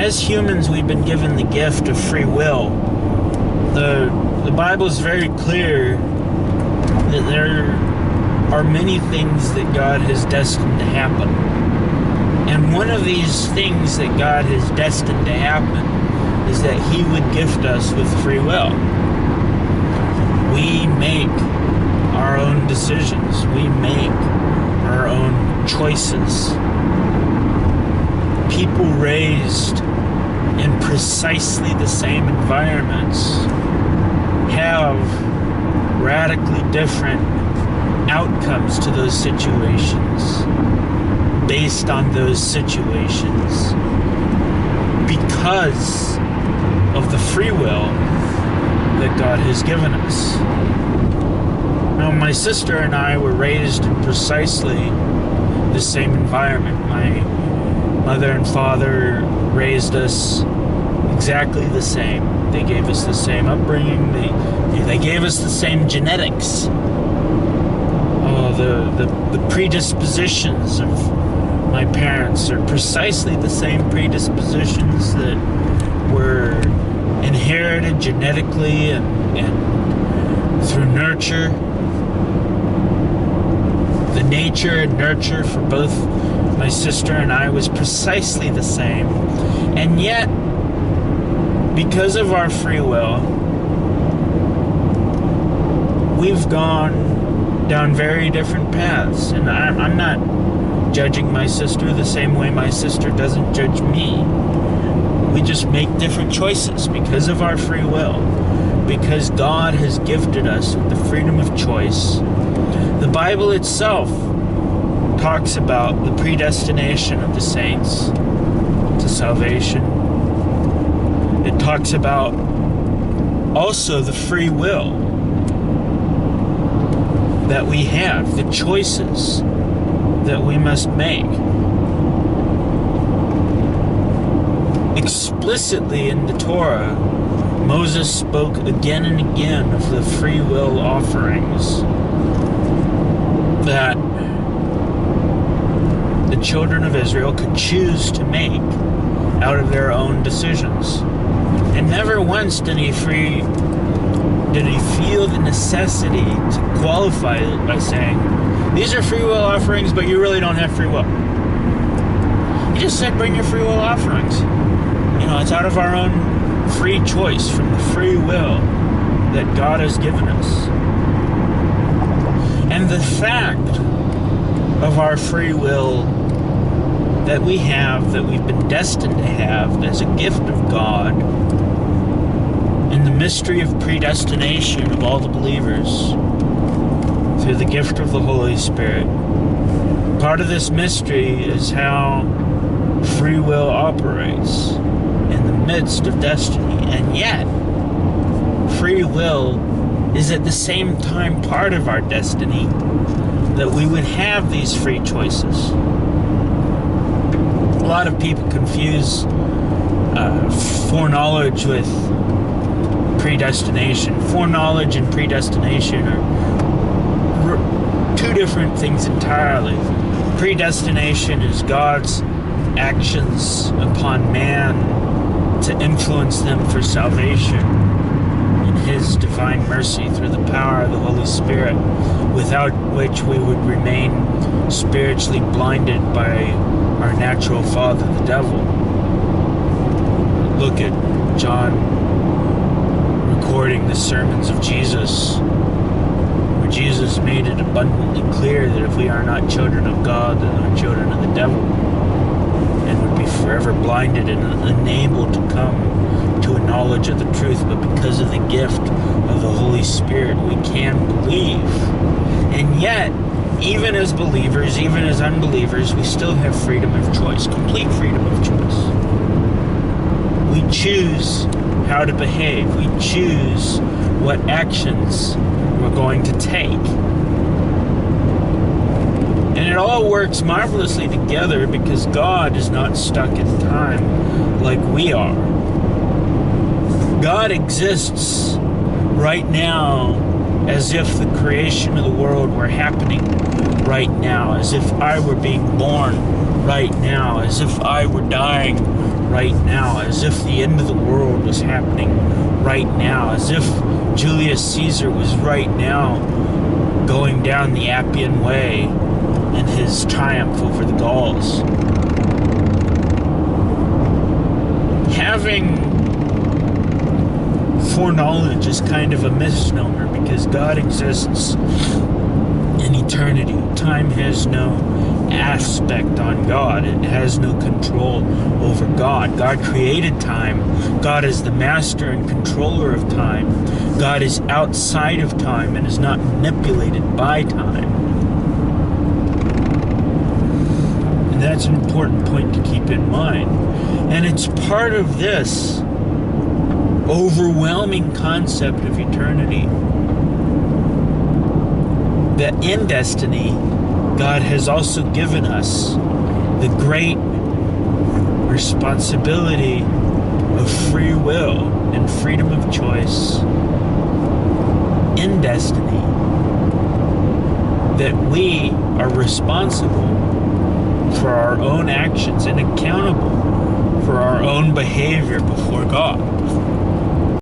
as humans, we've been given the gift of free will. The Bible is very clear that there are many things that God has destined to happen. And one of these things that God has destined to happen is that He would gift us with free will. We make our own decisions. We make our own choices. People raised in precisely the same environments have radically different outcomes to those situations based on those situations because of the free will that God has given us. Now, my sister and I were raised in precisely the same environment. My mother and father raised us exactly the same. They gave us the same upbringing. They gave us the same genetics. The predispositions of my parents are precisely the same predispositions that were inherited genetically and through nurture. The nature and nurture for both my sister and I was precisely the same. And yet, because of our free will, we've gone down very different paths. And I'm not judging my sister the same way my sister doesn't judge me. We just make different choices because of our free will. Because God has gifted us with the freedom of choice. The Bible itself talks about the predestination of the saints to salvation. It talks about also the free will that we have, the choices that we must make. Explicitly in the Torah, Moses spoke again and again of the free will offerings that the children of Israel could choose to make out of their own decisions. And never once did he feel the necessity to qualify it by saying, these are free will offerings, but you really don't have free will. He just said, bring your free will offerings. You know, it's out of our own free choice, from the free will that God has given us. And the fact of our free will that we have, that we've been destined to have as a gift of God, in the mystery of predestination of all the believers through the gift of the Holy Spirit. Part of this mystery is how free will operates in the midst of destiny, and yet free will is at the same time part of our destiny, that we would have these free choices. A lot of people confuse foreknowledge with predestination. Foreknowledge and predestination are two different things entirely. Predestination is God's actions upon man to influence them for salvation in His divine mercy through the power of the Holy Spirit, without which we would remain spiritually blinded by our natural father, the devil. Look at John recording the sermons of Jesus, where Jesus made it abundantly clear that if we are not children of God, then we're children of the devil, and would be forever blinded and unable to come to a knowledge of the truth. But because of the gift of the Holy Spirit, we can believe. And yet, even as believers, even as unbelievers, we still have freedom of choice, complete freedom of choice. We choose how to behave. We choose what actions we're going to take. And it all works marvelously together because God is not stuck in time like we are. God exists right now as if the creation of the world were happening right now, as if I were being born right now, as if I were dying right now, as if the end of the world was happening right now, as if Julius Caesar was right now going down the Appian Way in his triumph over the Gauls. Having foreknowledge is kind of a misnomer, because God exists in eternity. Time has no aspect on God. It has no control over God. God created time. God is the master and controller of time. God is outside of time and is not manipulated by time. And that's an important point to keep in mind. And it's part of this overwhelming concept of eternity that in destiny, God has also given us the great responsibility of free will and freedom of choice in destiny, that we are responsible for our own actions and accountable for our own behavior before God.